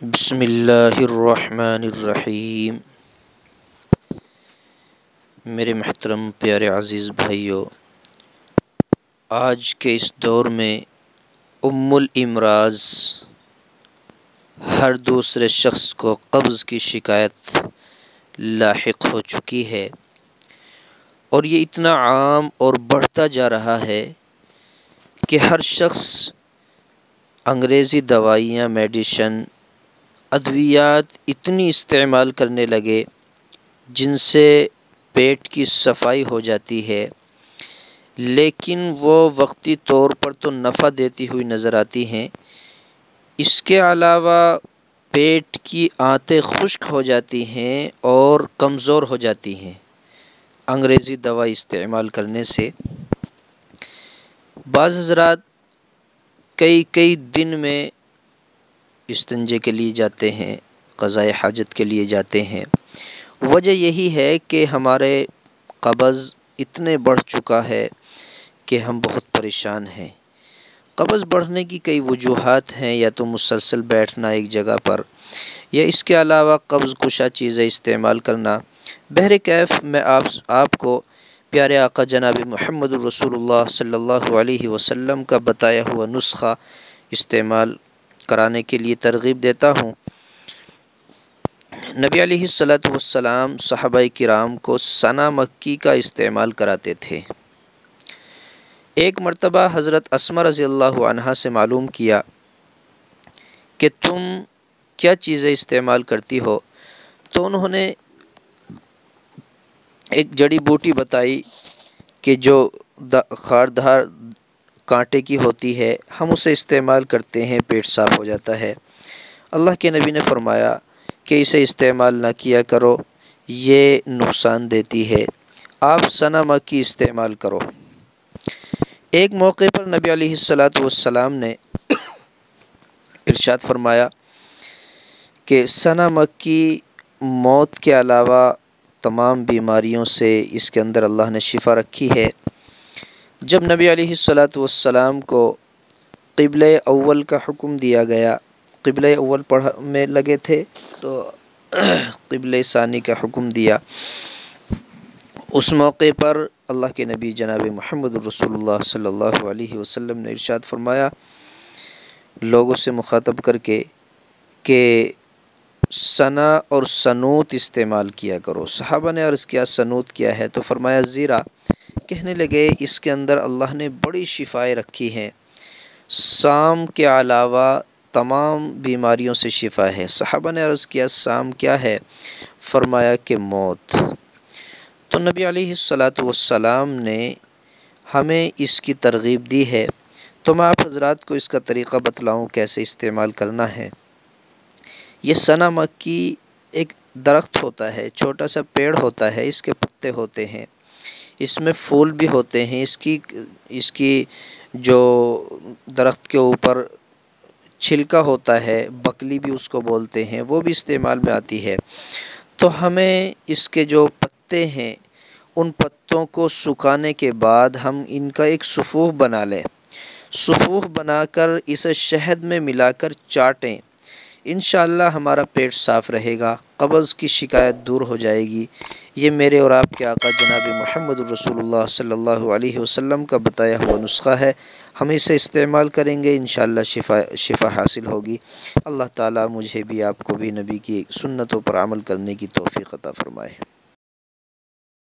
بسم اللہ الرحمن الرحیم۔ میرے محترم پیارے عزیز بھائیوں، آج کے اس دور میں ام الامراض ہر دوسرے شخص کو قبض کی شکایت لاحق ہو چکی ہے، اور یہ اتنا عام اور بڑھتا جا رہا ہے کہ ہر شخص انگریزی دوائیاں، میڈیسن، ادویات اتنی استعمال کرنے لگے جن سے پیٹ کی صفائی ہو جاتی ہے، لیکن وہ وقتی طور پر تو نفع دیتی ہوئی نظر آتی ہیں، اس کے علاوہ پیٹ کی آنتیں خشک ہو جاتی ہیں اور کمزور ہو جاتی ہیں انگریزی دوا استعمال کرنے سے۔ بعض حضرات کئی دن میں استنجے کے لیے جاتے ہیں، قضائے حاجت کے لیے جاتے ہیں۔ وجہ یہی ہے کہ ہمارے قبض اتنے بڑھ چکا ہے کہ ہم بہت پریشان ہیں۔ قبض بڑھنے کی کئی وجوہات ہیں، یا تو مسلسل بیٹھنا ایک جگہ پر، یا اس کے علاوہ قبض کشا چیزیں استعمال کرنا۔ بہرکیف میں آپ کو پیارے آقا جناب محمد الرسول اللہ صلی اللہ علیہ وسلم کا بتایا ہوا نسخہ استعمال کرانے کے لیے ترغیب دیتا ہوں۔ نبی علیہ الصلاۃ والسلام صحابہ کرام کو سنا مکی کا استعمال کراتے تھے۔ ایک مرتبہ حضرت اسماء رضی اللہ عنہا سے معلوم کیا کہ تم کیا چیزیں استعمال کرتی ہو، تو انہوں نے ایک جڑی بوٹی بتائی کہ جو خاردار کانٹے کی ہوتی ہے، ہم اسے استعمال کرتے ہیں، پیٹ صاف ہو جاتا ہے۔ اللہ کے نبی نے فرمایا کہ اسے استعمال نہ کیا کرو، یہ نقصان دیتی ہے، آپ سنا مکی استعمال کرو۔ ایک موقع پر نبی علیہ الصلاۃ والسلام نے ارشاد فرمایا کہ سنا مکی موت کے علاوہ تمام بیماریوں سے اس کے اندر اللہ نے شفا رکھی ہے۔ جب نبی علیہ الصلاۃ والسلام کو قبلہ اول کا حکم دیا گیا، قبلہ اول میں لگے تھے تو قبلہ ثانی کا حکم دیا، اس موقع پر اللہ کے نبی جناب محمد الرسول اللہ صلی اللہ علیہ وسلم نے ارشاد فرمایا لوگوں سے مخاطب کر کے کہ سنا اور سنوت استعمال کیا کرو۔ صحابہ نے عرض کیا سنوت کیا ہے؟ تو فرمایا زیرہ۔ کہنے لگے اس کے اندر اللہ نے بڑی شفائیں رکھی ہیں، سام کے علاوہ تمام بیماریوں سے شفا ہے۔ صحابہ نے عرض کیا سام کیا ہے؟ فرمایا کہ موت۔ تو نبی علیہ الصلاۃ والسلام نے ہمیں اس کی ترغیب دی ہے، تو میں آپ حضرات کو اس کا طریقہ بتلاؤں کیسے استعمال کرنا ہے۔ یہ سنا مکی ایک درخت ہوتا ہے، چھوٹا سا پیڑ ہوتا ہے، اس کے پتے ہوتے ہیں، اس میں پھول بھی ہوتے ہیں، اس کی جو درخت کے اوپر چھلکا ہوتا ہے، بکلی بھی اس کو بولتے ہیں، وہ بھی استعمال میں آتی ہے۔ تو ہمیں اس کے جو پتے ہیں ان پتوں کو سکھانے کے بعد ہم ان کا ایک صفوف بنا لیں، صفوف بنا کر اسے شہد میں ملا کر چاٹیں، انشاءاللہ ہمارا پیٹ صاف رہے گا، قبض کی شکایت دور ہو جائے گی۔ یہ میرے اور آپ کے آقا جناب محمد الرسول اللہ صلی اللہ علیہ وسلم کا بتایا ہوا نسخہ ہے، ہم اسے استعمال کریں گے، انشاءاللہ شفا حاصل ہوگی۔ اللہ تعالیٰ مجھے بھی آپ کو بھی نبی کی سنتوں پر عمل کرنے کی توفیق عطا فرمائے۔